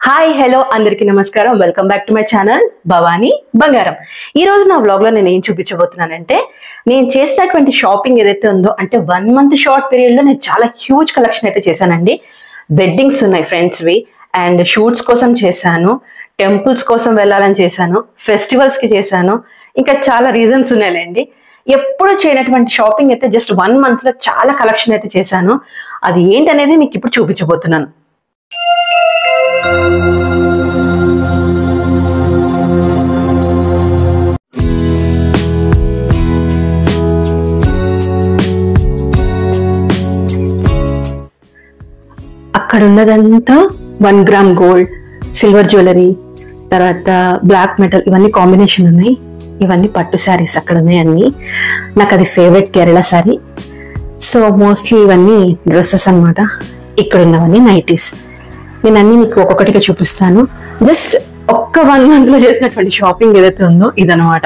Hi hello అందరికీ నమస్కారం. Welcome back to my channel Bhavani బంగారం. ఈ రోజు నా వ్లాగ్ లో నేను ఏం చూపించబోతున్నానంటే, నేను చేసినటువంటి షాపింగ్ ఏదైతే ఉందో అంటే 1 month షార్ట్ పీరియడ్ లో నేను చాలా హ్యూజ్ కలెక్షన్ అయితే చేశానండి. వెడ్డింగ్స్ ఉన్నాయి ఫ్రెండ్స్ వి, అండ్ షూట్స్ కోసం చేశాను, టెంపుల్స్ కోసం వెళ్ళాలని చేశాను, ఫెస్టివల్స్ కి చేశాను, ఇంకా చాలా రీజన్స్ ఉన్నాయండి. ఎప్పుడు చేయనటువంటి షాపింగ్ అయితే జస్ట్ 1 month లో చాలా కలెక్షన్ అయితే చేశాను. అది ఏంటనేది మీకు ఇప్పుడు చూపించబోతున్నాను. అక్కడ ఉన్నదంతా 1 gram గోల్డ్, సిల్వర్ జ్యువెలరీ, తర్వాత బ్లాక్ మెటల్, ఇవన్నీ కాంబినేషన్ ఉన్నాయి. ఇవన్నీ పట్టు శారీస్ అక్కడ ఉన్నాయి అన్ని. నాకు అది favourite Kerala sari. So mostly ఇవన్నీ డ్రెస్సెస్ అన్నమాట. ఇక్కడ ఉన్నవన్నీ నైటీస్. నేను అన్ని మీకు ఒక్కొక్కటిగా చూపిస్తాను. జస్ట్ ఒక్క 1 month లో చేసినటువంటి షాపింగ్ ఏదైతే ఉందో ఇదనమాట.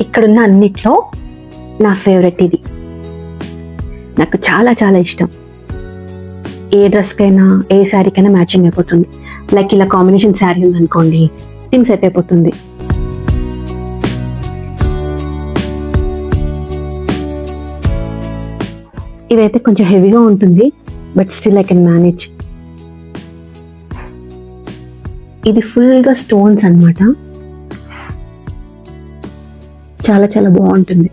ఇక్కడున్న అన్నిట్లో నా ఫేవరెట్ ఇది. నాకు చాలా చాలా ఇష్టం. ఏ డ్రెస్కైనా ఏ శారీకైనా మ్యాచింగ్ అయిపోతుంది. లైక్ ఇలా కాంబినేషన్ శారీ ఉందనుకోండి, దీనికి సెట్ అయిపోతుంది. ఇదైతే కొంచెం హెవీగా ఉంటుంది, but still I can manage. ఇది ఫుల్గా స్టోన్స్ అన్నమాట. చాలా చాలా బాగుంటుంది.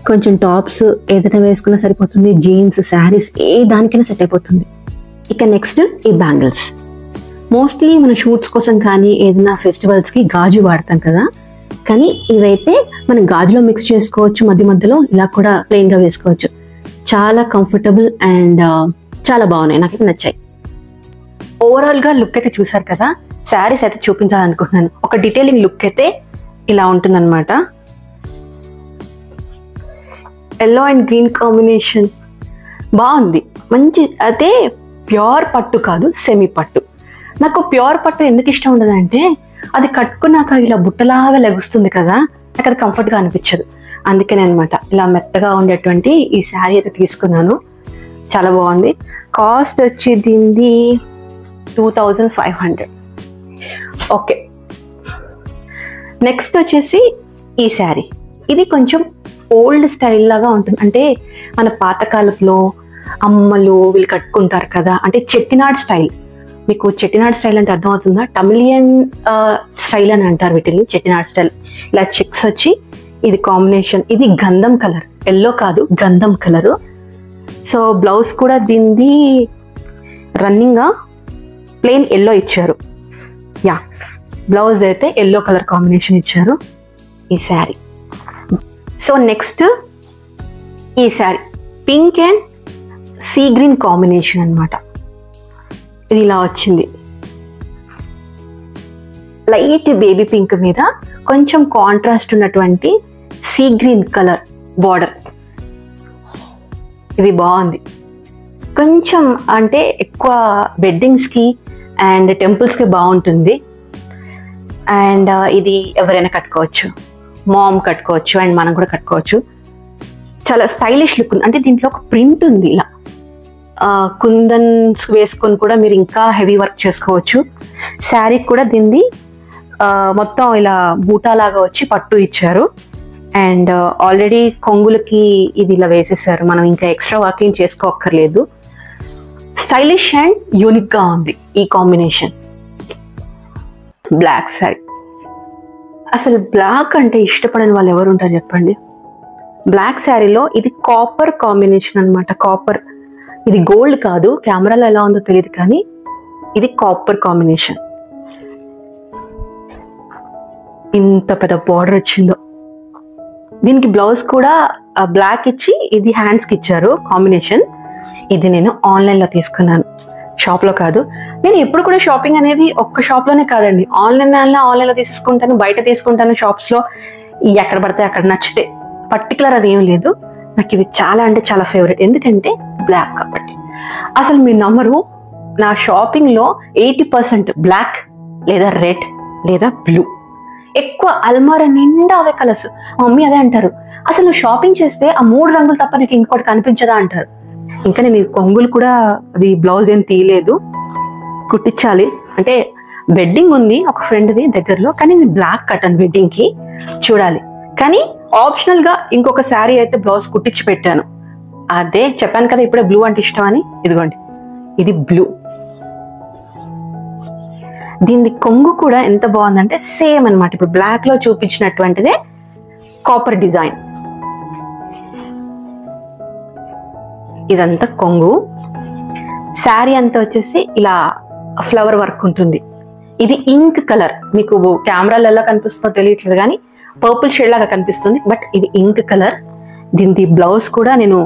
కొంచెం టాప్స్ ఏదైనా వేసుకున్నా సరిపోతుంది, జీన్స్, శారీస్ ఏ దానికైనా సెట్ అయిపోతుంది. ఇక నెక్స్ట్ ఈ బ్యాంగిల్స్. మోస్ట్లీ మన షూట్స్ కోసం కానీ ఏదైనా ఫెస్టివల్స్కి గాజు వాడతాం కదా, కానీ ఇవైతే మనం గాజులో మిక్స్ చేసుకోవచ్చు, మధ్య మధ్యలో ఇలా కూడా ప్లెయిన్గా వేసుకోవచ్చు. చాలా కంఫర్టబుల్ అండ్ చాలా బాగున్నాయి, నాకైతే నచ్చాయి. ఓవరాల్గా లుక్ అయితే చూసారు కదా. శారీస్ అయితే చూపించాలనుకుంటున్నాను. ఒక డీటెయిలింగ్ లుక్ అయితే ఇలా ఉంటుందన్నమాట. ఎల్లో అండ్ గ్రీన్ కాంబినేషన్ బాగుంది, మంచి. అదే ప్యూర్ పట్టు కాదు, సెమీ పట్టు. నాకు ప్యూర్ పట్టు ఎందుకు ఇష్టం ఉండదంటే, అది కట్టుకున్నాక ఇలా బుట్టలాగా లెగుస్తుంది కదా, నాకు అది కంఫర్ట్గా అనిపించదు. అందుకనే అనమాట ఇలా మెత్తగా ఉండేటువంటి ఈ శారీ అయితే తీసుకున్నాను. చాలా బాగుంది. కాస్ట్ వచ్చి దీనిది 2500. ఓకే, నెక్స్ట్ వచ్చేసి ఈ శారీ. ఇది కొంచెం ఓల్డ్ స్టైల్ లాగా ఉంటుంది. అంటే మన పాతకాలంలో అమ్మలు వీళ్ళు కట్టుకుంటారు కదా, అంటే చెట్టినాడ్ స్టైల్. మీకు చెట్టినాడ్ స్టైల్ అంటే అర్థమవుతుందా? టమిలియన్ స్టైల్ అని అంటారు వీటిని, చెట్టినాడ్ స్టైల్. ఇలా చెక్స్ వచ్చి ఇది కాంబినేషన్. ఇది గంధం కలర్, ఎల్లో కాదు, గంధం కలరు. సో బ్లౌజ్ కూడా దీనిది రన్నింగ్గా ప్లెయిన్ ఎల్లో ఇచ్చారు. యా, బ్లౌజ్ అయితే ఎల్లో కలర్ కాంబినేషన్ ఇచ్చారు ఈ శారీ. సో నెక్స్ట్ ఈ sari pink and sea green combination అన్నమాట. ఇది ఇలా వచ్చింది. లైట్ బేబీ పింక్ మీద కొంచెం కాంట్రాస్ట్ ఉన్నటువంటి సీ గ్రీన్ కలర్ బార్డర్. ఇది బాగుంది. కొంచెం అంటే ఎక్కువ వెడ్డింగ్స్కి అండ్ టెంపుల్స్కి బాగుంటుంది. అండ్ ఇది ఎవరైనా కట్టుకోవచ్చు, మామ్ కట్టుకోవచ్చు అండ్ మనం కూడా కట్టుకోవచ్చు. చాలా స్టైలిష్ లుక్ ఉంది. అంటే దీంట్లో ఒక ప్రింట్ ఉంది, ఇలా కుందన్స్ వేసుకొని కూడా మీరు ఇంకా హెవీ వర్క్ చేసుకోవచ్చు. శారీ కూడా దీన్ని మొత్తం ఇలా బూటాలాగా వచ్చి పట్టు ఇచ్చారు. అండ్ ఆల్రెడీ కొంగులకి ఇది ఇలా వేసేసారు, మనం ఇంకా ఎక్స్ట్రా వర్కింగ్ చేసుకోక్కర్లేదు. స్టైలిష్ అండ్ యూనిక్గా ఉంది ఈ కాంబినేషన్. బ్లాక్ శారీ. అసలు బ్లాక్ అంటే ఇష్టపడని వాళ్ళు ఎవరు ఉంటారు చెప్పండి? బ్లాక్ శారీలో ఇది కాపర్ కాంబినేషన్ అనమాట. కాపర్, ఇది గోల్డ్ కాదు, కెమెరాలో ఎలా ఉందో తెలియదు కానీ ఇది కాపర్ కాంబినేషన్. ఇంత పెద్ద బార్డర్ వచ్చిందో. దీనికి బ్లౌజ్ కూడా బ్లాక్ ఇచ్చి ఇది హ్యాండ్స్కి ఇచ్చారు కాంబినేషన్. ఇది నేను ఆన్లైన్లో తీసుకున్నాను, షాప్లో కాదు. నేను ఎప్పుడు కూడా షాపింగ్ అనేది ఒక్క షాప్లోనే కాదండి, ఆన్లైన్లో తీసుకుంటాను, బయట తీసుకుంటాను, షాప్స్లో ఎక్కడ పడితే అక్కడ నచ్చితే. పర్టికులర్ అది ఏం లేదు, నాకు ఇది చాలా అంటే చాలా ఫేవరెట్. ఎందుకంటే బ్లాక్ కాబట్టి. అసలు మీరు నమ్మరు, నా షాపింగ్లో 80% బ్లాక్ లేదా రెడ్ లేదా బ్లూ. ఎక్కువ అల్మారా నిండా అవే కలర్స్. మమ్మీ అదే అంటారు, అసలు నువ్వు షాపింగ్ చేస్తే ఆ 3 రంగులు తప్ప నీకు ఇంకోటి కనిపించదా అంటారు. ఇంకా నేను ఈ కొంగులు కూడా అది బ్లౌజ్ ఏం తీయలేదు, కుట్టించాలి. అంటే వెడ్డింగ్ ఉంది ఒక ఫ్రెండ్ది దగ్గరలో, కానీ నేను బ్లాక్ కట్టాను వెడ్డింగ్కి, చూడాలి. కానీ ఆప్షనల్ గా ఇంకొక శారీ అయితే బ్లౌజ్ కుట్టించి పెట్టాను. అదే చెప్పాను కదా ఇప్పుడే బ్లూ అంటే ఇష్టం అని. ఇదిగోండి, ఇది బ్లూ. దీని కొంగు కూడా ఎంత బాగుందంటే సేమ్ అనమాట, ఇప్పుడు బ్లాక్ లో చూపించినటువంటిదే కాపర్ డిజైన్. ఇదంతా కొంగు. శారీ అంతా వచ్చేసి ఇలా ఫ్లవర్ వర్క్ ఉంటుంది. ఇది ఇంక్ కలర్, మీకు కెమెరాలో ఎలా కనిపిస్తుందో తెలియట్లేదు కానీ పర్పుల్ షేడ్ లాగా కనిపిస్తుంది, బట్ ఇది ఇంక్ కలర్. దీని బ్లౌజ్ కూడా నేను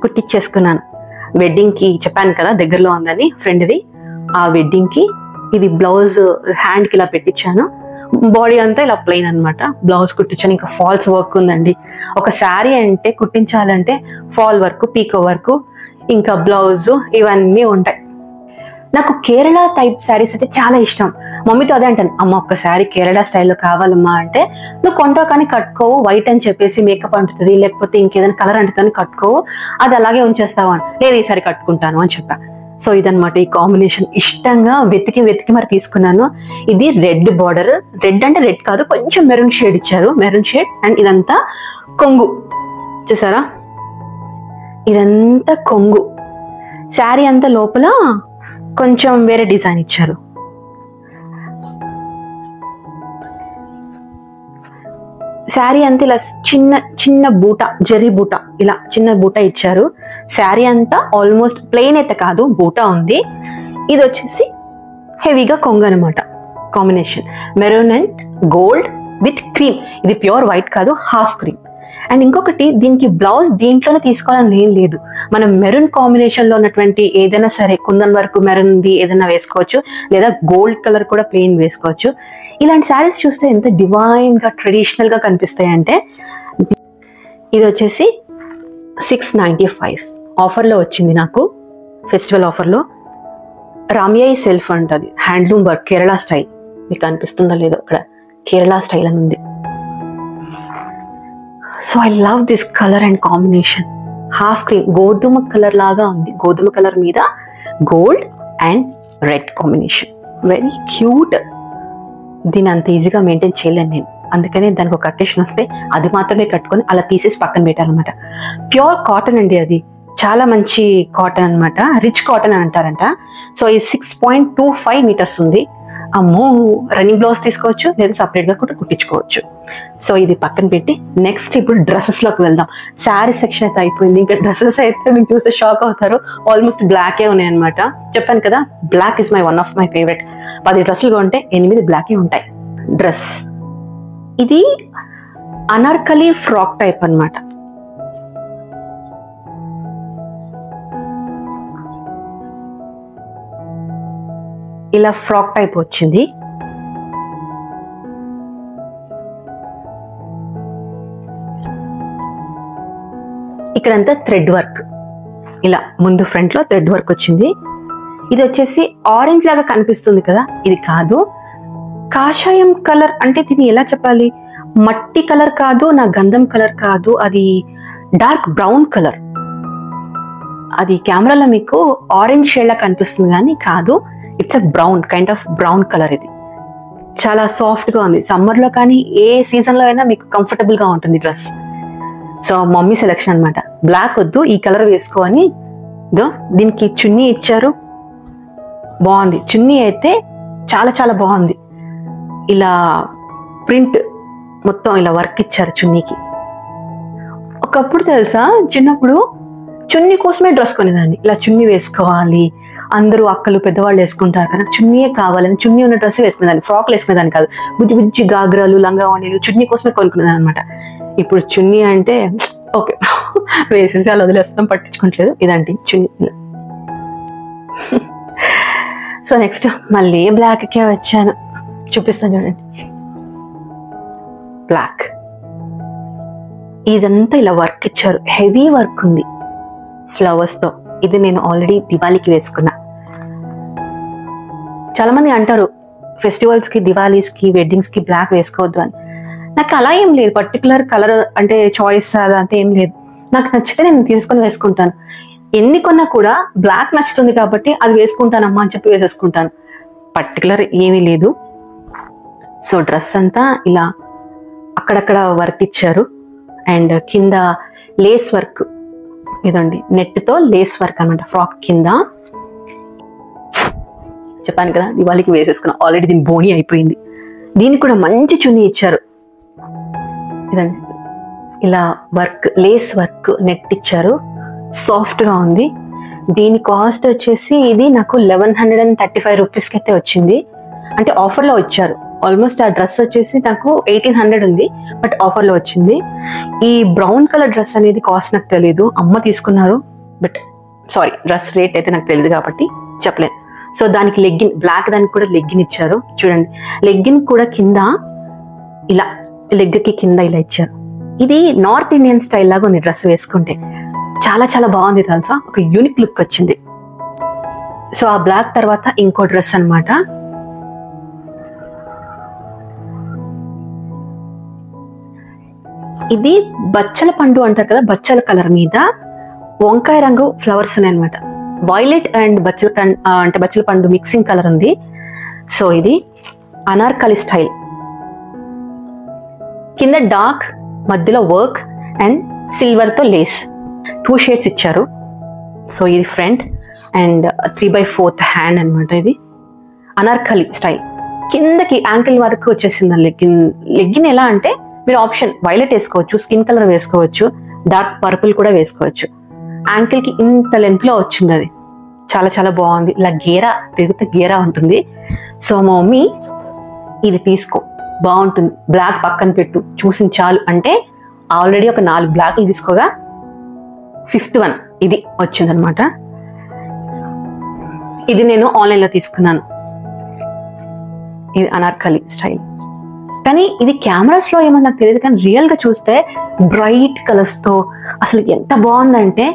కుట్టించేసుకున్నాను వెడ్డింగ్కి. చెప్పాను కదా దగ్గరలో ఉందని ఫ్రెండ్ది, ఆ వెడ్డింగ్కి ఇది బ్లౌజ్ హ్యాండ్కి ఇలా పెట్టించాను. బాడీ అంతా ఇలా ప్లెయిన్ అనమాట, బ్లౌజ్ కుట్టించాను. ఇంకా ఫాల్స్ వర్క్ ఉందండి. ఒక శారీ అంటే కుట్టించాలంటే ఫాల్ వర్క్, పీకో వర్క్, ఇంకా బ్లౌజ్ ఇవన్నీ ఉంటాయి. నాకు కేరళ టైప్ శారీస్ అంటే చాలా ఇష్టం. మమ్మీతో అదే అంటాను, అమ్మ ఒక్క శారీ కేరళ స్టైల్లో కావాలమ్మా అంటే, నువ్వు కొంటావు కానీ కట్టుకోవు, వైట్ అని చెప్పేసి మేకప్ అంటుతుంది, లేకపోతే ఇంకేదైనా కలర్ అంటుతుంది కట్టుకోవు, అది అలాగే ఉంచేస్తావు అని. లేదు ఈసారి కట్టుకుంటాను అని చెప్పా. సో ఇదనమాట ఈ కాంబినేషన్. ఇష్టంగా వెతికి మరి తీసుకున్నాను. ఇది రెడ్ బార్డర్, రెడ్ అంటే రెడ్ కాదు, కొంచెం మెరూన్ షేడ్ ఇచ్చారు, మెరూన్ షేడ్. అండ్ ఇదంతా కొంగు చూసారా, ఇదంతా కొంగు. శారీ అంతా లోపల కొంచెం వేరే డిజైన్ ఇచ్చారు. శారీ అంతా ఇలా చిన్న బూట, జెర్రీ బూట, ఇలా చిన్న బూట ఇచ్చారు. శారీ అంతా ఆల్మోస్ట్ ప్లెయిన్ అయితే కాదు, బూట ఉంది. ఇది వచ్చేసి హెవీగా కొంగు అనమాట. Combination maroon and gold with cream. ఇది ప్యూర్ వైట్ కాదు, హాఫ్ క్రీమ్. అండ్ ఇంకొకటి, దీనికి బ్లౌజ్ దీంట్లోనే తీసుకోవాలని ఏం లేదు, మనం మెరూన్ కాంబినేషన్ లో ఉన్నటువంటి ఏదైనా సరే, కుందన్ వరకు మెరూన్ది ఏదైనా వేసుకోవచ్చు, లేదా గోల్డ్ కలర్ కూడా ప్లెయిన్ వేసుకోవచ్చు. ఇలాంటి శారీస్ చూస్తే ఎంత డివైన్ గా ట్రెడిషనల్ గా కనిపిస్తాయి అంటే. ఇది వచ్చేసి 695 ఆఫర్లో వచ్చింది నాకు, ఫెస్టివల్ ఆఫర్లో. రామియాయి సెల్ఫ్ అంటది, హ్యాండ్లూమ్ వర్క్, కేరళ స్టైల్. మీకు అనిపిస్తుందో లేదో, ఇక్కడ కేరళ స్టైల్ అని ఉంది. So I love this colour and combination. Half cream, గోధుమ కలర్ లాగా ఉంది, గోధుమ కలర్ మీద gold and red combination. Very cute. దీన్ని అంత ఈజీగా మెయింటైన్ చేయలేను నేను, అందుకనే దానికి ఒక అకేషన్ వస్తే అది మాత్రమే కట్టుకొని అలా తీసేసి పక్కన పెట్టాలన్నమాట. ప్యూర్ కాటన్ అండి, అది చాలా మంచి కాటన్ అనమాట, రిచ్ కాటన్ అని అంటారంట. సో ఇది 6.25 మీటర్స్ ఉంది. అమ్మో, రన్నింగ్ బ్లౌజ్ తీసుకోవచ్చు, లేదా సపరేట్గా కూడా కుట్టించుకోవచ్చు. సో ఇది పక్కన పెట్టి నెక్స్ట్ ఇప్పుడు డ్రెస్సెస్లోకి వెళ్దాం. శారీ సెక్షన్ అయితే అయిపోయింది, ఇంకా డ్రెస్సెస్ అయితే మీకు చూస్తే షాక్ అవుతారు. ఆల్మోస్ట్ బ్లాకే ఉన్నాయి అనమాట. చెప్పాను కదా, black is one of my favourite. 10 డ్రెస్సులు కొంటే 8 బ్లాకే ఉంటాయి. డ్రెస్ ఇది అనార్కలి ఫ్రాక్ టైప్ అనమాట. ఇలా ఫ్రాక్ టైప్ వచ్చింది. ఇక్కడంతా థ్రెడ్ వర్క్, ఇలా ముందు ఫ్రంట్ లో థ్రెడ్ వర్క్ వచ్చింది. ఇది వచ్చేసి ఆరెంజ్ లాగా కనిపిస్తుంది కదా, ఇది కాదు, కాషాయం కలర్. అంటే దీన్ని ఎలా చెప్పాలి, మట్టి కలర్ కాదు, నా గంధం కలర్ కాదు, అది డార్క్ బ్రౌన్ కలర్. అది కెమెరాలో మీకు ఆరెంజ్ షేడ్ లా కనిపిస్తుంది కానీ కాదు, it's a brown, kind of brown colour. ఇది చాలా సాఫ్ట్ గా ఉంది, సమ్మర్ లో కానీ ఏ సీజన్ లో అయినా మీకు కంఫర్టబుల్ గా ఉంటుంది డ్రెస్. సో మమ్మీ సెలెక్షన్ అనమాట, బ్లాక్ వద్దు ఈ కలర్ వేసుకో అని. దీనికి చున్నీ ఇచ్చారు, బాగుంది. చున్నీ అయితే చాలా చాలా బాగుంది, ఇలా ప్రింట్ మొత్తం ఇలా వర్క్ ఇచ్చారు చున్నీకి. ఒకప్పుడు తెలుసా, చిన్నప్పుడు చున్నీ కోసమే డ్రెస్ కొనేదాన్ని, ఇలా చున్నీ వేసుకోవాలి, అందరూ అక్కలు పెద్దవాళ్ళు వేసుకుంటారు కదా, చున్నీయే కావాలని చున్నీ ఉన్న డ్రెస్ వేసుకునేదాన్ని, ఫ్రాక్లు వేసుకునేదాన్ని కాదు. బుజ్జి బుజ్జి గాగ్రాలు లంగా ఓణీలు చున్నీ కోసమే కొనుక్కునేదాన్ని అనమాట. ఇప్పుడు చున్నీ అంటే ఓకే వేసేసి అలా వదిలేస్తాం, పట్టించుకోవట్లేదు. ఇదండి చున్నీ. సో నెక్స్ట్ మళ్ళీ బ్లాక్కే వచ్చాను, చూపిస్తాను చూడండి. బ్లాక్, ఇదంతా ఇలా వర్క్ ఇచ్చారు, హెవీ వర్క్ ఉంది ఫ్లవర్స్ తో. ఇది నేను ఆల్రెడీ దివాళీకి వేసుకున్నా. చాలా మంది అంటారు ఫెస్టివల్స్ కి, దివాళీస్ కి, వెడ్డింగ్స్ కి బ్లాక్ వేసుకోవద్దు అని. నాకు అలా ఏం లేదు, పర్టికులర్ కలర్ అంటే చాయిస్ అదంతా ఏం లేదు. నాకు నచ్చితే నేను తీసుకొని వేసుకుంటాను. ఎన్ని కొన్నా కూడా బ్లాక్ నచ్చుతుంది కాబట్టి అది వేసుకుంటానమ్మా అని చెప్పి వేసేసుకుంటాను, పర్టికులర్ ఏమీ లేదు. సో డ్రెస్ అంతా ఇలా అక్కడక్కడ వర్క్ ఇచ్చారు, అండ్ కింద లేస్ వర్క్, ఇదండి నెట్తో లేస్ వర్క్ అనమాట ఫ్రాక్ కింద. చెప్పాను కదా దివాళీకి వేసేసుకున్నా, ఆల్రెడీ దీని బోణి అయిపోయింది. దీనికి కూడా మంచి చున్నీ ఇచ్చారు, ఇదండి ఇలా వర్క్, లేస్ వర్క్ నెట్ ఇచ్చారు, సాఫ్ట్ గా ఉంది. దీని కాస్ట్ వచ్చేసి ఇది నాకు 1135 రూపీస్కి అయితే వచ్చింది. అంటే ఆఫర్లో వచ్చారు. ఆల్మోస్ట్ ఆ డ్రెస్ వచ్చేసి నాకు 1800 ఉంది, బట్ ఆఫర్లో వచ్చింది. ఈ బ్రౌన్ కలర్ డ్రెస్ అనేది కాస్ట్ నాకు తెలీదు, అమ్మ తీసుకున్నారు, బట్ సారీ డ్రెస్ రేట్ అయితే నాకు తెలియదు కాబట్టి చెప్పలేను. సో దానికి లెగ్గిన్, బ్లాక్ దానికి కూడా లెగ్గిన్ ఇచ్చారు చూడండి. లెగ్గిన్ కూడా కింద ఇలా, లెగ్కి కింద ఇలా ఇచ్చారు. ఇది నార్త్ ఇండియన్ స్టైల్ లాగా ఉంది డ్రెస్ వేసుకుంటే, చాలా చాలా బాగుంది తెలుసా, ఒక యూనిక్ లుక్ వచ్చింది. సో ఆ బ్లాక్ తర్వాత ఇంకో డ్రెస్ అన్నమాట. ఇది బచ్చల పండు అంటారు కదా, బచ్చల కలర్ మీద వంకాయ రంగు ఫ్లవర్స్ ఉన్నాయి అనమాట. వైలెట్ అండ్ బచ్చల పండు మిక్సింగ్ కలర్ ఉంది. సో ఇది అనార్కలి స్టైల్, కింద డార్క్, మధ్యలో వర్క్ అండ్ సిల్వర్ తో లేస్, 2 షేడ్స్ ఇచ్చారు. సో ఇది ఫ్రంట్ అండ్ 3/4 హ్యాండ్ అనమాట. ఇది అనార్కలి స్టైల్, కిందకి యాంకిల్ వరకు వచ్చేసింది లెగ్గిన్. లెగ్గిన్ ఎలా అంటే మీరు ఆప్షన్ వైలెట్ వేసుకోవచ్చు, స్కిన్ కలర్ వేసుకోవచ్చు, డార్క్ పర్పుల్ కూడా వేసుకోవచ్చు. యాంకిల్ కి ఇంత లెంత్ లో వచ్చింది, అది చాలా చాలా బాగుంది. ఇలా గేరా తిరిగితే గేరా ఉంటుంది. సో మా మమ్మీ ఇది తీసుకో బాగుంటుంది, బ్లాక్ పక్కన పెట్టు, చూసి చాలు అంటే ఆల్రెడీ ఒక 4 బ్లాక్లు తీసుకోగా 5th వన్ ఇది వచ్చిందనమాట. ఇది నేను ఆన్లైన్లో తీసుకున్నాను, ఇది అనార్కలి స్టైల్. కానీ ఇది కెమెరాస్ లో ఏమో నాకు తెలియదు, కానీ రియల్ గా చూస్తే బ్రైట్ కలర్స్ తో అసలు ఎంత బాగుందంటే,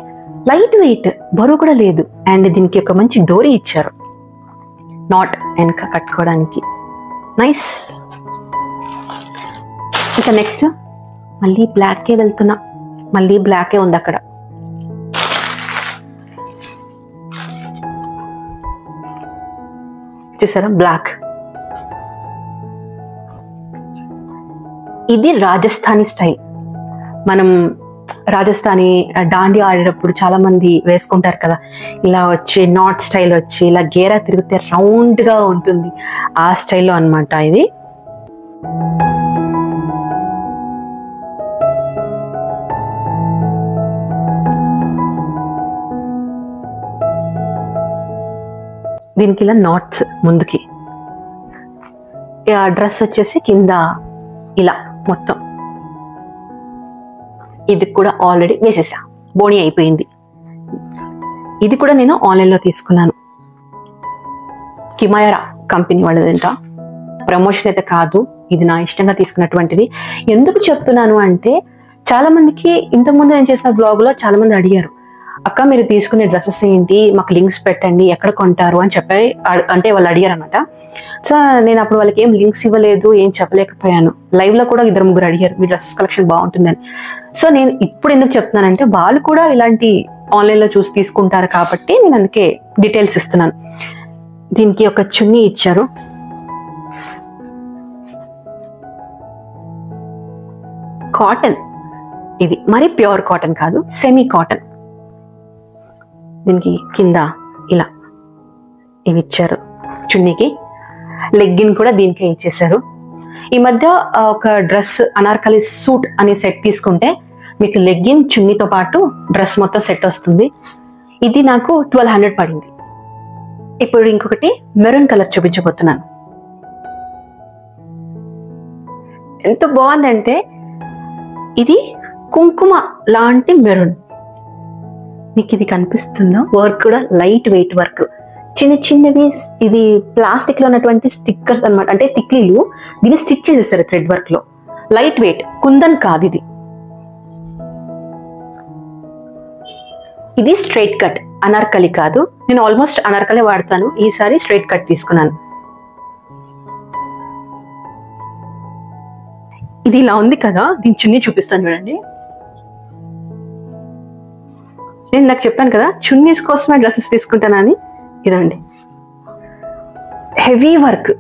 లైట్ వెయిట్, బరువు కూడా లేదు. అండ్ దీనికి ఒక మంచి డోరీ ఇచ్చారు, నాట్ వెనక కట్టుకోవడానికి, నైస్. ఇక నెక్స్ట్ మళ్ళీ బ్లాక్కే వెళ్తున్నా, మళ్ళీ బ్లాకే ఉంది అక్కడ. చూసారా బ్లాక్. ఇది రాజస్థానీ స్టైల్. మనం రాజస్థానీ డాండియా ఆడేటప్పుడు చాలా మంది వేసుకుంటారు కదా, ఇలా వచ్చి నాట్ స్టైల్ వచ్చి ఇలా గేరా తిరిగితే రౌండ్ గా ఉంటుంది, ఆ స్టైల్లో అన్నమాట ఇది. దీనికి ఇలా నాట్స్ ముందుకి, డ్రెస్ వచ్చేసి కింద ఇలా మొత్తం. ఇది కూడా ఆల్రెడీ వేసేసా, బోణి అయిపోయింది. ఇది కూడా నేను ఆన్లైన్లో తీసుకున్నాను, కిమాయరా కంపెనీ వాళ్ళదంట, ప్రమోషన్ అయితే కాదు, ఇది నా ఇష్టంగా తీసుకున్నటువంటిది. ఎందుకు చెప్తున్నాను అంటే, చాలా మందికి ఇంతకుముందు నేను చేసిన బ్లాగ్ లో చాలా మంది అడిగారు, అక్క మీరు తీసుకునే డ్రెస్సెస్ ఏంటి, మాకు లింక్స్ పెట్టండి, ఎక్కడ కొంటారు అని చెప్పి అంటే వాళ్ళు అడిగారు అనమాట. సో నేను అప్పుడు వాళ్ళకి ఏం లింక్స్ ఇవ్వలేదు, ఏం చెప్పలేకపోయాను. లైవ్ లో కూడా 2-3 అడిగారు మీ డ్రెస్సెస్ కలెక్షన్ బాగుంటుందని. సో నేను ఇప్పుడు ఎందుకు చెప్తున్నానంటే, వాళ్ళు కూడా ఇలాంటి ఆన్లైన్ లో చూసి తీసుకుంటారు కాబట్టి నేను అందుకే డీటెయిల్స్ ఇస్తున్నాను. దీనికి ఒక చున్నీ ఇచ్చారు, కాటన్. ఇది మరి ప్యూర్ కాటన్ కాదు, సెమీ కాటన్. దీనికి కింద ఇలా ఇవి ఇచ్చారు చున్నీకి. లెగ్గిన్ కూడా దీనికే ఇచ్చేసారు. ఈ మధ్య ఒక డ్రెస్ అనార్కలి సూట్ అనే సెట్ తీసుకుంటే మీకు లెగ్గిన్ చున్నీతో పాటు డ్రెస్ మొత్తం సెట్ వస్తుంది. ఇది నాకు 1200 పడింది. ఇప్పుడు ఇంకొకటి మెరూన్ కలర్ చూపించబోతున్నాను. ఎంత బాగుందంటే ఇది కుంకుమ లాంటి మెరూన్. మీకు ఇది కనిపిస్తుందో? వర్క్ కూడా లైట్ వెయిట్ వర్క్, చిన్న చిన్నవి. ఇది ప్లాస్టిక్ లో ఉన్నటువంటి స్టిక్కర్స్ అన్నమాట, అంటే తిక్లీలు. దీన్ని స్టిచ్ చేసేస్తారు థ్రెడ్ వర్క్ లో. లైట్ వెయిట్, కుందన్ కాదు ఇది. ఇది స్ట్రైట్ కట్, అనార్కలి కాదు. నేను ఆల్మోస్ట్ అనార్కలి వాడతాను, ఈసారి స్ట్రైట్ కట్ తీసుకున్నాను. ఇది ఇలా ఉంది కదా, దీని చున్నీ చూపిస్తాను చూడండి. నేను నాకు చెప్పాను కదా చున్నీస్ కోసమే డ్రెస్సెస్ తీసుకుంటానని. ఇదండి హెవీ వర్క్,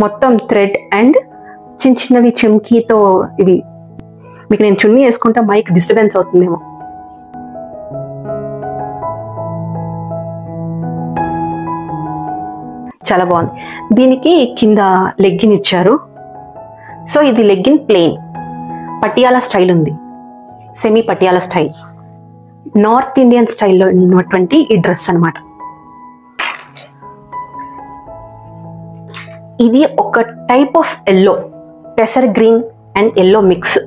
మొత్తం థ్రెడ్ అండ్ చిన్న చిన్నవి చెమ్కీతో. ఇవి మీకు నేను చున్నీ వేసుకుంటా, మైక్ డిస్టర్బెన్స్ అవుతుందేమో. చాలా బాగుంది. దీనికి కింద లెగ్గిన్ ఇచ్చారు. సో ఇది లెగ్గిన్ ప్లెయిన్, పటియాలా స్టైల్ ఉంది, semi Patiala style, north Indian స్టైల్లో ఉన్నటువంటి ఈ డ్రెస్ అన్నమాట. ఇది ఒక టైప్ ఆఫ్ ఎల్లో, పెసర్ గ్రీన్ అండ్ ఎల్లో మిక్స్.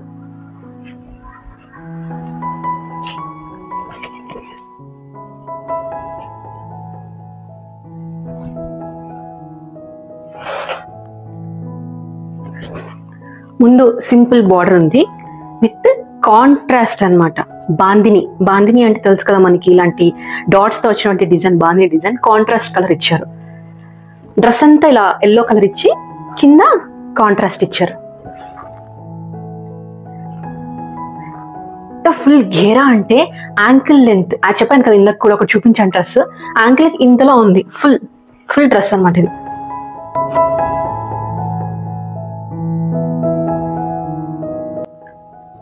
ముందు సింపుల్ బార్డర్ ఉంది విత్ కాంట్రాస్ట్ అన్నమాట. బాందిని అంటే తెలుసు కదా మనకి, ఇలాంటి డాట్స్ తో వచ్చినటువంటి design, bandhani design. Contrast colour ఇచ్చారు. డ్రెస్ అంతా ఇలా ఎల్లో కలర్ ఇచ్చి కింద కాంట్రాస్ట్ ఇచ్చారు. ఫుల్ ఘేరా అంటే యాంకిల్ లెంత్. చెప్పాను కదా ఇందులో కూడా ఒకటి చూపించాను డ్రెస్, యాంకిల్ ఇంతలో ఉంది. ఫుల్ డ్రెస్ అనమాట ఇది.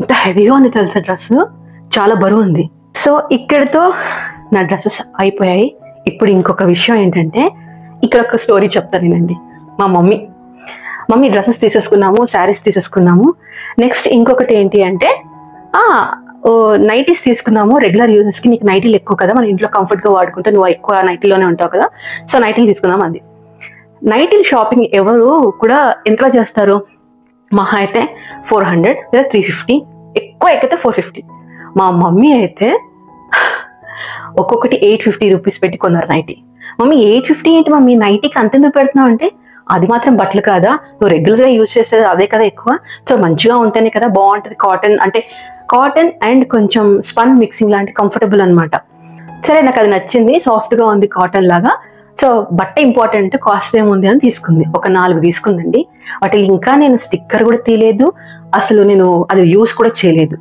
ఇంత హెవీగా ఉంది తెలుసా డ్రెస్, చాలా బరువు ఉంది. సో ఇక్కడతో నా డ్రెస్సెస్ అయిపోయాయి. ఇప్పుడు ఇంకొక విషయం ఏంటంటే, ఇక్కడ ఒక స్టోరీ చెప్తానేనండి. మా మమ్మీ డ్రెస్సెస్ తీసేసుకున్నాము, శారీస్ తీసేసుకున్నాము. నెక్స్ట్ ఇంకొకటి ఏంటి అంటే నైటీస్ తీసుకున్నాము. రెగ్యులర్ యూజెస్కి నీకు నైటీలు ఎక్కువ కదా, మన ఇంట్లో కంఫర్ట్గా వాడుకుంటే నువ్వు ఎక్కువ నైటీలోనే ఉంటావు కదా, సో నైటీలు తీసుకున్నాము. అది నైటీలు షాపింగ్ ఎవరు కూడా ఎంతలో చేస్తారు? మహా అయితే 400 లేదా 350, ఎక్కువ ఎక్కితే 450. మా మమ్మీ అయితే ఒక్కొక్కటి 850 రూపీస్ పెట్టి కొన్నారు నైటీ. మమ్మీ 850 ఏంటి మమ్మీ, నైటీకి అంతెందుకు పెడుతున్నావు అంటే, అది మాత్రం బట్టలు కాదా, నువ్వు రెగ్యులర్గా యూజ్ చేసేది అదే కదా ఎక్కువ, సో మంచిగా ఉంటేనే కదా బాగుంటుంది. కాటన్ అండ్ కొంచెం స్పన్ మిక్సింగ్ లాంటి కంఫర్టబుల్ అనమాట. సరే నాకు అది నచ్చింది, సాఫ్ట్గా ఉంది కాటన్ లాగా. సో బట్ట ఇంపార్టెంట్, కాస్ట్ ఏముంది అని తీసుకుంది. ఒక 4 తీసుకుందండి. వాటి ఇంకా నేను స్టిక్కర్ కూడా తీయలేదు, అసలు నేను అది యూస్ కూడా చేయలేదు.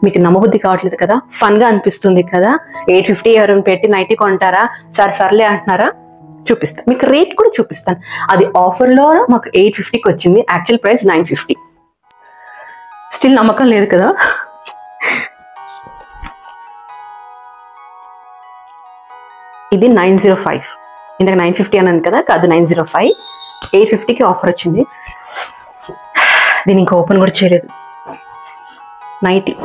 మీకు నమ్మబుద్ధి కావట్లేదు కదా, ఫన్గా అనిపిస్తుంది కదా, 850 ఎవరైనా పెట్టి నైటీ కొంటారా, సర్లే అంటున్నారా? చూపిస్తాను మీకు, రేట్ కూడా చూపిస్తాను. అది ఆఫర్లో మాకు 850కి వచ్చింది, యాక్చువల్ ప్రైస్ 950. స్టిల్ నమ్మకం లేదు కదా. ఇది 905. ఇందాక 950 అన్నాను కదా, కాదు 905. 850కి ఆఫర్ వచ్చింది. దీన్ని ఇంకా ఓపెన్ కూడా చేయలేదు. నైటీ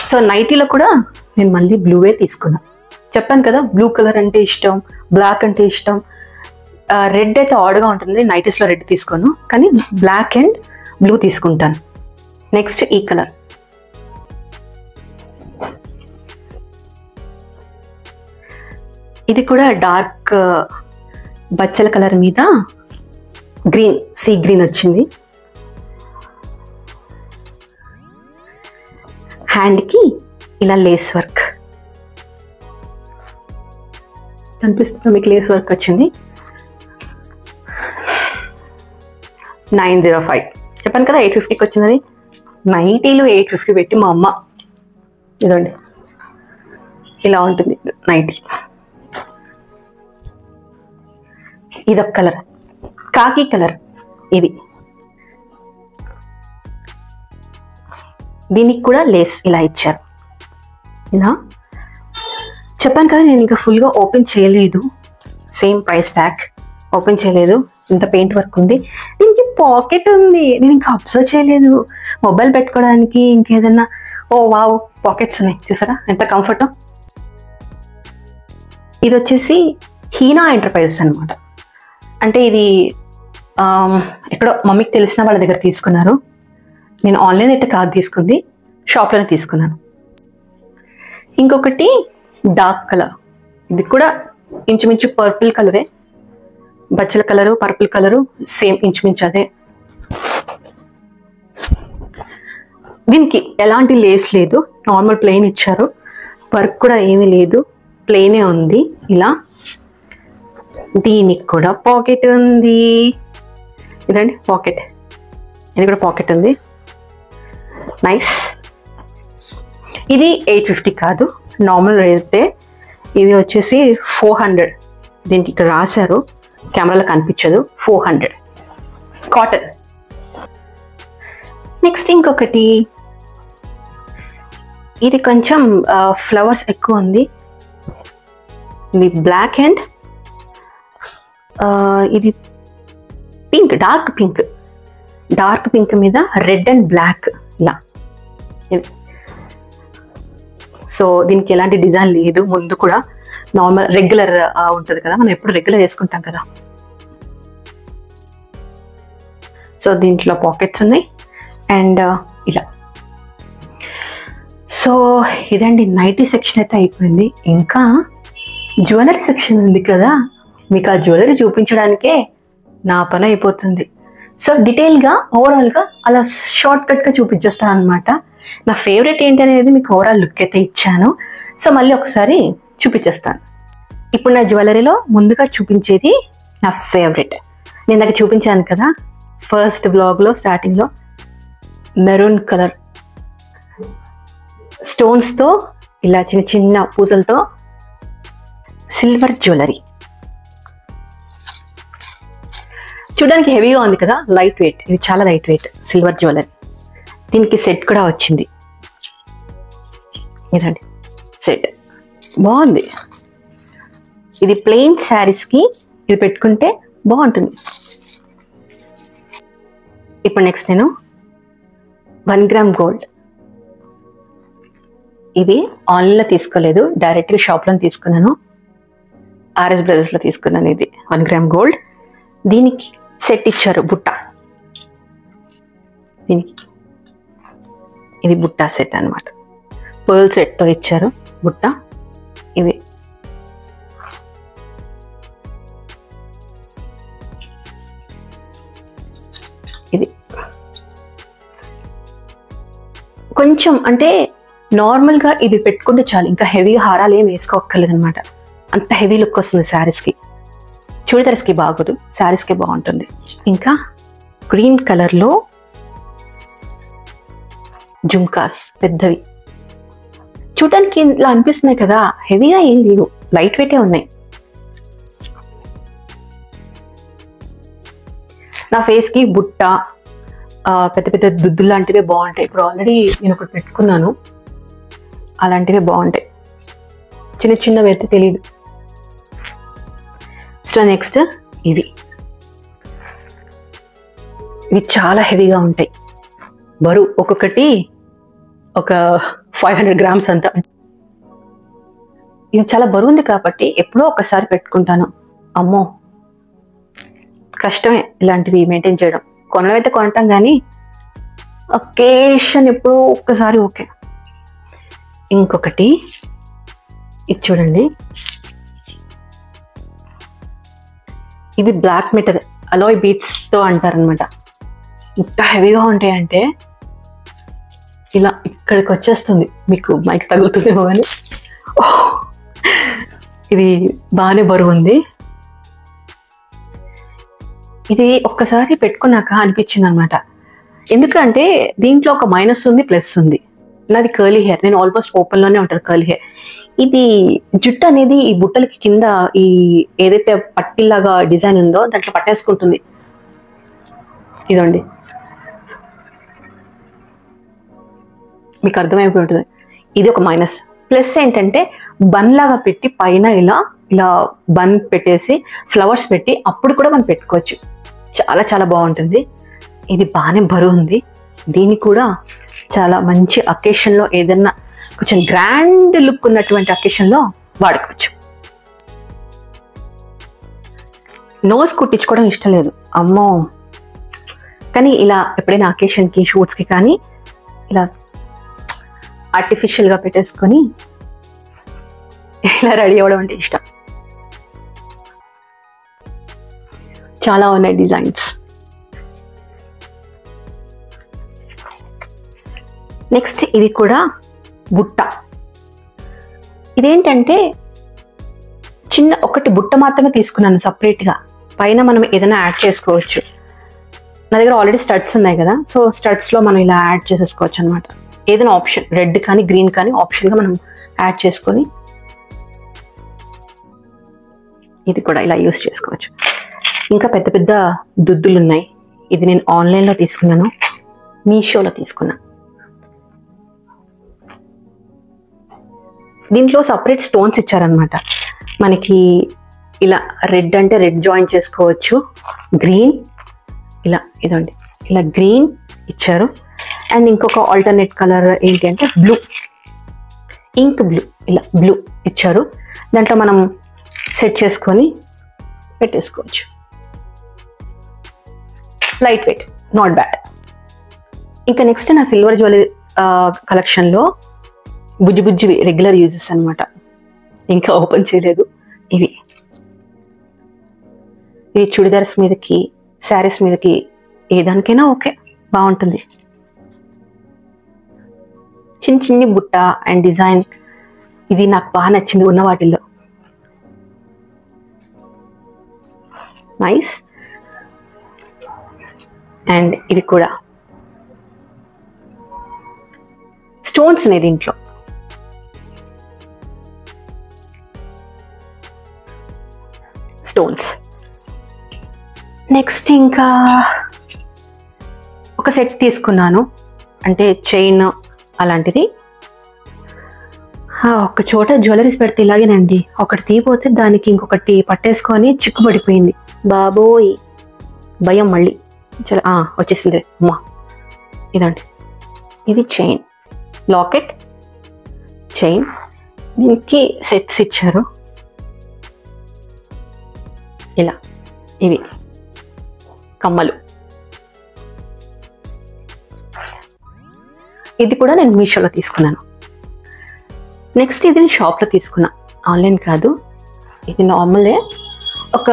సో నైటీలో కూడా నేను మళ్ళీ బ్లూవే తీసుకున్నా. చెప్పాను కదా బ్లూ కలర్ అంటే ఇష్టం, బ్లాక్ అంటే ఇష్టం. రెడ్ అయితే ఆడ్గా ఉంటుంది, నైటీస్లో రెడ్ తీసుకోను, కానీ బ్లాక్ అండ్ బ్లూ తీసుకుంటాను. నెక్స్ట్ ఈ కలర్, ఇది కూడా డార్క్ బచ్చల కలర్ మీద గ్రీన్, సీ గ్రీన్ వచ్చింది. హ్యాండ్కి ఇలా లేస్ వర్క్ కనిపిస్తుంది మీకు, లేస్ వర్క్ వచ్చింది. 905 చెప్పాను కదా, 850కి వచ్చిందని. నైటీలు 850 పెట్టి మా అమ్మ, ఇదండి ఇలా ఉంటుంది నైటీ. ఇదొక కలర్, కాకి కలర్. ఇది దీనికి కూడా లేస్ ఇలా ఇచ్చారు. ఇలా చెప్పాను కదా, నేను ఇంకా ఫుల్గా ఓపెన్ చేయలేదు. సేమ్ ప్రైస్ ట్యాగ్, ఓపెన్ చేయలేదు. ఇంత పెయింట్ వర్క్ ఉంది. దీనికి పాకెట్ ఉంది, నేను ఇంకా అబ్జర్వ్ చేయలేదు. మొబైల్ పెట్టుకోవడానికి ఇంకేదన్నా. ఓ వావ్, పాకెట్స్ ఉన్నాయి చూసారా ఎంత కంఫర్ట్. ఇది వచ్చేసి హీనా ఎంటర్ప్రైజెస్ అనమాట. అంటే ఇది ఎక్కడో మమ్మీకి తెలిసిన వాళ్ళ దగ్గర తీసుకున్నారు. నేను ఆన్లైన్ అయితే కాదు తీసుకుంది, షాప్లోనే తీసుకున్నాను. ఇంకొకటి డార్క్ కలర్, ఇది కూడా ఇంచుమించు పర్పుల్ కలరే, బచ్చల కలరు పర్పుల్ కలరు సేమ్ ఇంచుమించు అదే. దీనికి ఎలాంటి లేస్ లేదు, నార్మల్ ప్లెయిన్ ఇచ్చారు. వర్క్ కూడా ఏమీ లేదు, ప్లెయినే ఉంది ఇలా. దీనికి కూడా పాకెట్ ఉంది, ఇదండి పాకెట్, ఇది కూడా పాకెట్ ఉంది. నైస్. ఇది 850 కాదు, నార్మల్ రేటే. ఇది వచ్చేసి 400. దీనికి ఇక్కడ రాశారు, కెమెరాలో కనిపించదు. 400 కాటన్. నెక్స్ట్ ఇంకొకటి, ఇది కొంచెం ఫ్లవర్స్ ఎక్కువ ఉంది. ఇది బ్లాక్ అండ్ ఇది pink, dark pink, dark pink మీద రెడ్ అండ్ బ్లాక్ ఇలా. సో దీనికి ఎలాంటి డిజైన్ లేదు, ముందు కూడా నార్మల్ రెగ్యులర్ ఉంటుంది కదా, మనం ఎప్పుడు రెగ్యులర్ వేసుకుంటాం కదా. సో దీంట్లో పాకెట్స్ ఉన్నాయి అండ్ ఇలా. సో ఇదండి నైటీ సెక్షన్ అయితే అయిపోయింది. ఇంకా జ్యువెలరీ సెక్షన్ ఉంది కదా, మీకు ఆ జ్యువెలరీ చూపించడానికే నా పని అయిపోతుంది. సో డీటెయిల్గా ఓవరాల్గా అలా షార్ట్ కట్గా చూపించేస్తాను అనమాట. నా ఫేవరెట్ ఏంటనేది మీకు ఓవరాల్ లుక్ అయితే ఇచ్చాను. సో మళ్ళీ ఒకసారి చూపించేస్తాను. ఇప్పుడు నా జ్యువెలరీలో ముందుగా చూపించేది నా ఫేవరెట్. నేను నాకు చూపించాను కదా ఫస్ట్ బ్లాగ్లో స్టార్టింగ్లో, మెరూన్ కలర్ స్టోన్స్తో ఇలా చిన్న చిన్న పూసలతో సిల్వర్ జ్యువెలరీ. చూడడానికి హెవీగా ఉంది కదా, లైట్ వెయిట్. ఇది చాలా లైట్ వెయిట్ సిల్వర్ జ్యువెలరీ. దీనికి సెట్ కూడా వచ్చింది, ఇదండి సెట్, బాగుంది. ఇది ప్లెయిన్ శారీస్కి ఇది పెట్టుకుంటే బాగుంటుంది. ఇప్పుడు నెక్స్ట్ నేను 1 గ్రామ్ గోల్డ్. ఇది ఆన్లైన్లో తీసుకోలేదు, డైరెక్ట్గా షాప్లో తీసుకున్నాను. ఆర్ఎస్ బ్రదర్స్లో తీసుకున్నాను. ఇది 1 గ్రామ్ గోల్డ్. దీనికి సెట్ ఇచ్చారు, బుట్ట. దీనికి ఇది బుట్ట సెట్ అనమాట, పర్ల్ సెట్తో ఇచ్చారు బుట్ట. ఇది ఇది కొంచెం అంటే నార్మల్గా ఇది పెట్టుకుంటే చాలు, ఇంకా హెవీ హారాలు ఏం వేసుకోక్కర్లేదు అనమాట. అంత హెవీ లుక్ వస్తుంది శారీస్కి. చూడదర్స్కి బాగోదు, శారీస్కి బాగుంటుంది. ఇంకా గ్రీన్ కలర్లో జుమ్కాస్ పెద్దవి, చూడటానికి ఇలా అనిపిస్తున్నాయి కదా, హెవీగా ఏం లేవు, లైట్ వెయిటే ఉన్నాయి. నా ఫేస్కి బుట్ట, పెద్ద పెద్ద దుద్దులు లాంటివే బాగుంటాయి. ఇప్పుడు ఆల్రెడీ నేను ఒకటి పెట్టుకున్నాను, అలాంటివే బాగుంటాయి. చిన్న చిన్నవి అయితే తెలియదు. సో నెక్స్ట్ ఇవి చాలా హెవీగా ఉంటాయి, బరువు ఒక్కొక్కటి ఒక 500 గ్రామ్స్ అంతా. ఇది చాలా బరువు ఉంది కాబట్టి ఎప్పుడో ఒకసారి పెట్టుకుంటాను. అమ్మో కష్టమే ఇలాంటివి మెయింటైన్ చేయడం. కొనడం అయితే కొంటాం కానీ ఒకేషన్ ఎప్పుడో ఒక్కసారి ఓకే. ఇంకొకటి ఇది చూడండి, ఇది బ్లాక్ మెటల్ అలాయ్ బీట్స్తో అంటారనమాట. ఇంత హెవీగా ఉంటాయంటే ఇలా ఇక్కడికి వచ్చేస్తుంది, మీకు మైక్ తగులుతుందేమో కానీ ఇది బాగానే బరువు ఉంది. ఇది ఒక్కసారి పెట్టుకున్నాక అనిపించింది అనమాట, ఎందుకంటే దీంట్లో ఒక మైనస్ ఉంది, ప్లస్ ఉంది. నాది కర్లీ హెయిర్, నేను ఆల్మోస్ట్ ఓపెన్లోనే ఉంటుంది కర్లీ హెయిర్. ఇది జుట్టు అనేది ఈ బుట్టలకి కింద ఈ ఏదైతే పట్టిలాగా డిజైన్ ఉందో దాంట్లో పట్టేసుకుంటుంది. ఇదండి మీకు అర్థమైపోయి ఉంటుంది. ఇది ఒక మైనస్. ప్లస్ ఏంటంటే బన్ లాగా పెట్టి పైన ఇలా ఇలా బన్ పెట్టేసి ఫ్లవర్స్ పెట్టి అప్పుడు కూడా మనం పెట్టుకోవచ్చు. చాలా చాలా బాగుంటుంది. ఇది బాగానే బరువు ఉంది. దీన్ని కూడా చాలా మంచి అకేషన్లో, ఏదన్నా కొంచెం గ్రాండ్ లుక్ ఉన్నటువంటి అకేషన్లో వాడుకోవచ్చు. నోస్ కుట్టించుకోవడం ఇష్టం లేదు, అమ్మో. కానీ ఇలా ఎప్పుడైనా అకేషన్కి, షూట్స్కి కానీ ఇలా ఆర్టిఫిషియల్గా పెట్టేసుకొని ఇలా రెడీ అవ్వడం అంటే ఇష్టం. చాలా ఉన్నాయి డిజైన్స్. నెక్స్ట్ ఇది కూడా బుట్ట. ఇదేంటంటే చిన్న ఒకటి బుట్ట మాత్రమే తీసుకున్నాను సపరేట్గా. పైన మనం ఏదైనా యాడ్ చేసుకోవచ్చు. నా దగ్గర ఆల్రెడీ స్టడ్స్ ఉన్నాయి కదా, సో స్టడ్స్లో మనం ఇలా యాడ్ చేసేసుకోవచ్చు అనమాట. ఏదైనా ఆప్షన్, రెడ్ కానీ గ్రీన్ కానీ ఆప్షన్గా మనం యాడ్ చేసుకొని ఇది కూడా ఇలా యూస్ చేసుకోవచ్చు. ఇంకా పెద్ద పెద్ద దుద్దులు ఉన్నాయి. ఇది నేను ఆన్లైన్లో తీసుకున్నాను, మీషోలో తీసుకున్నా. దీంట్లో సపరేట్ స్టోన్స్ ఇచ్చారనమాట మనకి. ఇలా రెడ్ అంటే రెడ్ జాయిన్ చేసుకోవచ్చు, గ్రీన్ ఇలా ఇదండి ఇలా గ్రీన్ ఇచ్చారు. అండ్ ఇంకొక ఆల్టర్నేట్ కలర్ ఏంటి అంటే బ్లూ, ఇంక్ బ్లూ, ఇలా బ్లూ ఇచ్చారు. దాంట్లో మనం సెట్ చేసుకొని పెట్టేసుకోవచ్చు. Light weight, not bad. ఇంకా నెక్స్ట్ నా సిల్వర్ జ్యువెలరీ కలెక్షన్లో బుజ్జి బుజ్జివి రెగ్యులర్ యూజెస్ అనమాట. ఇంకా ఓపెన్ చేయలేదు. ఇవి చుడిదార్స్ మీదకి, శారీస్ మీదకి, ఏ దానికైనా ఓకే, బాగుంటుంది. చిన్న చిన్ని బుట్ట అండ్ డిజైన్, ఇది నాకు బాగా నచ్చింది ఉన్న వాటిల్లో. నైస్. అండ్ ఇవి కూడా స్టోన్స్ ఉన్నాయి దీంట్లో. స్టోన్స్. నెక్స్ట్ ఇంకా ఒక సెట్ తీసుకున్నాను, అంటే చైన్ అలాంటిది. ఒక చోట జ్యువెలరీస్ పెడితే ఇలాగేనండి, ఒకటి తీపోతే దానికి ఇంకొకటి పట్టేసుకొని చిక్కుబడిపోయింది. బాబోయ్ భయం. మళ్ళీ చాలా వచ్చేసింది అమ్మా. ఇదండి, ఇది చైన్, లాకెట్, చైన్. దీనికి సెట్స్ ఇచ్చారు ఇలా. ఇవి కమ్మలు. ఇది కూడా నేను మీషోలో తీసుకున్నాను. నెక్స్ట్ ఇది షాప్లో తీసుకున్నా, ఆన్లైన్ కాదు. ఇది నార్మలే, ఒక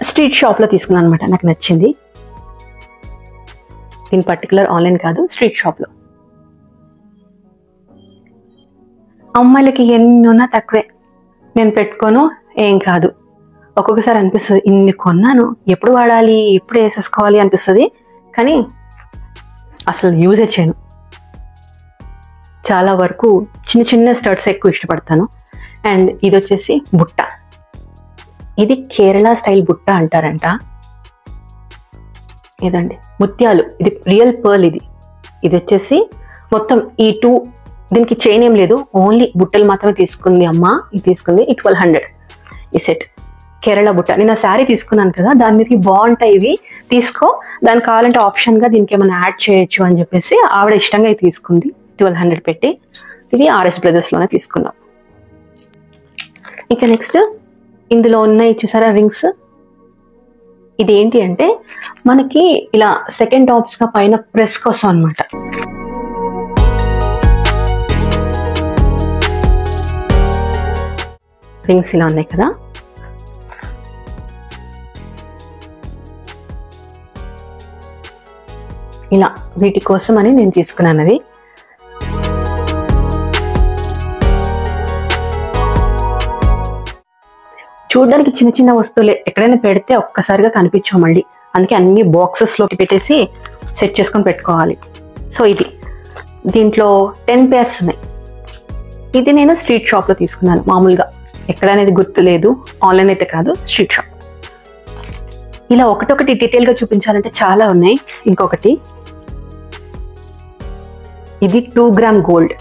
స్ట్రీట్ షాప్లో తీసుకున్నాను అనమాట. నాకు నచ్చింది. ఇన్ పర్టికులర్ ఆన్లైన్ కాదు, స్ట్రీట్ షాప్లో. అమ్మాయిలకి ఎన్ని ఉన్నా తక్కువే, నేను పెట్టుకోను, ఏం కాదు. ఒక్కొక్కసారి అనిపిస్తుంది ఇన్ని కొన్నాను, ఎప్పుడు వాడాలి, ఎప్పుడు వేసేసుకోవాలి అనిపిస్తుంది. కానీ అసలు యూజే చేయను. చాలా వరకు చిన్న చిన్న స్టడ్స్ ఎక్కువ ఇష్టపడతాను. అండ్ ఇది వచ్చేసి బుట్ట. ఇది కేరళ స్టైల్ బుట్ట అంటారంట. ఇదండి ముత్యాలు, ఇది రియల్ పర్ల్. ఇది వచ్చేసి మొత్తం ఈ దీనికి చైన్ ఏం లేదు, ఓన్లీ బుట్టలు మాత్రమే తీసుకుంది అమ్మ. ఇది తీసుకుంది 1200 ఈ సెట్. కేరళ బుట్ట. నేను ఆ శారీ తీసుకున్నాను కదా, దాని మీదకి బాగుంటాయి ఇవి, తీసుకో, దానికి కావాలంటే ఆప్షన్గా దీనికి ఏమైనా యాడ్ చేయొచ్చు అని చెప్పేసి ఆవిడ ఇష్టంగా ఇది తీసుకుంది 1200 పెట్టి. ఇది RS బ్రదర్స్లోనే తీసుకున్నాం. ఇంకా నెక్స్ట్ ఇందులో ఉన్నాయి చూసారా రింగ్స్. ఇదేంటి అంటే మనకి ఇలా సెకండ్ టాప్స్గా పైన ప్రెస్ కోసం అనమాట. రింగ్స్ ఇలా ఉన్నాయి కదా, ఇలా వీటి కోసం అని నేను తీసుకున్నాను. అవి చూడడానికి చిన్న చిన్న వస్తువులే, ఎక్కడైనా పెడితే ఒక్కసారిగా కనిపించాం మళ్ళీ. అందుకే అన్ని బాక్సెస్లోకి పెట్టేసి సెట్ చేసుకొని పెట్టుకోవాలి. సో ఇది దీంట్లో 10 pairs ఉన్నాయి. ఇది నేను స్ట్రీట్ షాప్లో తీసుకున్నాను మామూలుగా, ఎక్కడనేది గుర్తు లేదు, ఆన్లైన్ అయితే కాదు, స్ట్రీట్ షాప్. ఇలా ఒకటొకటి డీటెయిల్గా చూపించాలంటే చాలా ఉన్నాయి. ఇంకొకటి ఇది 2 gram gold,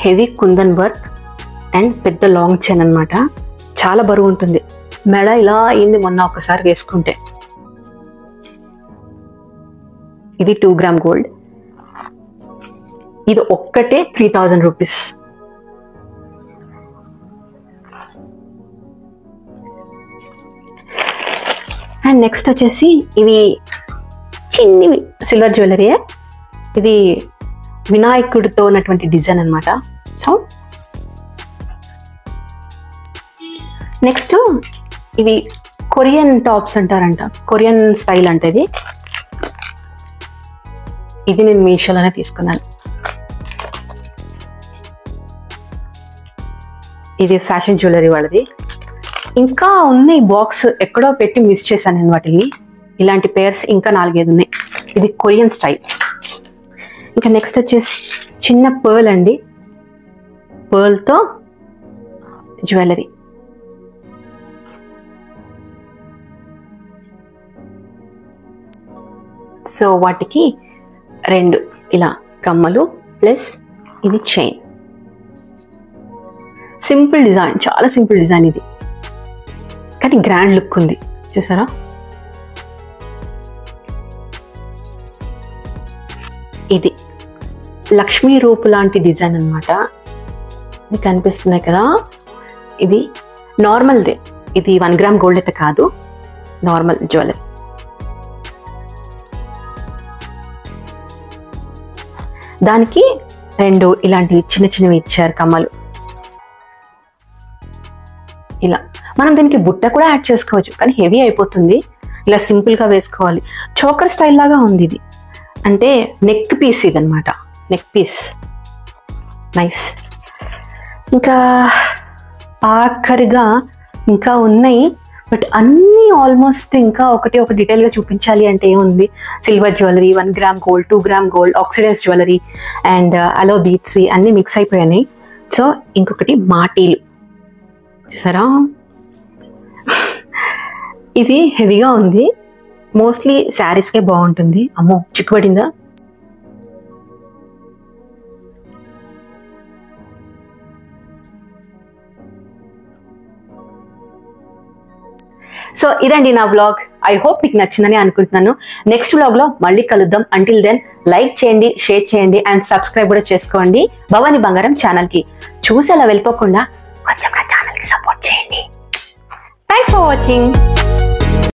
heavy kundan work and పెద్ద లాంగ్ చైన్ అనమాట. చాలా బరువు ఉంటుంది. మెడ ఇలా అయింది మొన్న ఒకసారి వేసుకుంటే. ఇది 2 గ్రామ్ గోల్డ్. ఇది ఒక్కటే 3000 రూపీస్. అండ్ నెక్స్ట్ వచ్చేసి ఇవి చిన్నవి సిల్వర్ జ్యువెలరీ. ఇది వినాయకుడితో ఉన్నటువంటి డిజైన్ అనమాట. సో నెక్స్ట్ ఇవి కొరియన్ టాప్స్ అంటారంట, కొరియన్ స్టైల్ అంటే ఇది నేను మీషోలోనే తీసుకున్నాను. ఇది ఫ్యాషన్ జ్యువెలరీ వాళ్ళది. ఇంకా ఉన్నాయి, బాక్స్ ఎక్కడో పెట్టి మిస్ చేశాను నేను వాటిని. ఇలాంటి పేర్స్ ఇంకా 4-5 ఉన్నాయి. ఇది కొరియన్ స్టైల్. ఇంకా నెక్స్ట్ వచ్చేసి చిన్న పర్ల్ అండి, పర్ల్తో జ్యువెలరీ. సో వాటికి 2 ఇలా కమ్మలు ప్లస్ ఇది చైన్. సింపుల్ డిజైన్, చాలా సింపుల్ డిజైన్ ఇది, కానీ గ్రాండ్ లుక్ ఉంది చూసారా. ఇది లక్ష్మీ రూపు లాంటి డిజైన్ అనమాట. మీకు కనిపిస్తున్నాయి కదా, ఇది నార్మల్దే. ఇది 1 గ్రామ్ గోల్డ్ అయితే కాదు, నార్మల్ జ్యువెలరీ. దానికి 2 ఇలాంటివి చిన్న చిన్నవి ఇచ్చారు కమ్మలు. ఇలా మనం దీనికి బుట్ట కూడా యాడ్ చేసుకోవచ్చు, కానీ హెవీ అయిపోతుంది. ఇలా సింపుల్గా వేసుకోవాలి. చోకర్ స్టైల్ లాగా ఉంది ఇది, అంటే నెక్ పీస్ ఇది అనమాట, నెక్ పీస్. నైస్. ఇంకా ఆఖరిగా ఇంకా ఉన్నాయి, బట్ అన్నీ ఆల్మోస్ట్ ఇంకా ఒకటి డీటెయిల్గా చూపించాలి అంటే ఏముంది, silver jewellery, 1 gram gold, 2 gram gold, oxidise jewellery and అలో బీట్స్వి అన్నీ మిక్స్ అయిపోయాయి. సో ఇంకొకటి మాటీలు చూసారా, ఇది హెవీగా ఉంది, మోస్ట్లీ శారీస్కే బాగుంటుంది. అమ్మో చిక్కుబడిందా. సో ఇదండి నా బ్లాగ్. ఐ హోప్ మీకు నచ్చిందని అనుకుంటున్నాను. నెక్స్ట్ బ్లాగ్లో మళ్ళీ కలుద్దాం. అంటిల్ దెన్ లైక్ చేయండి, షేర్ చేయండి అండ్ సబ్స్క్రైబ్ కూడా చేసుకోండి భవానీ బంగారం ఛానల్కి. చూసి అలా వెళ్ళిపోకుండా కొంచెం నా ఛానల్కి సపోర్ట్ చేయండి. Thanks for watching.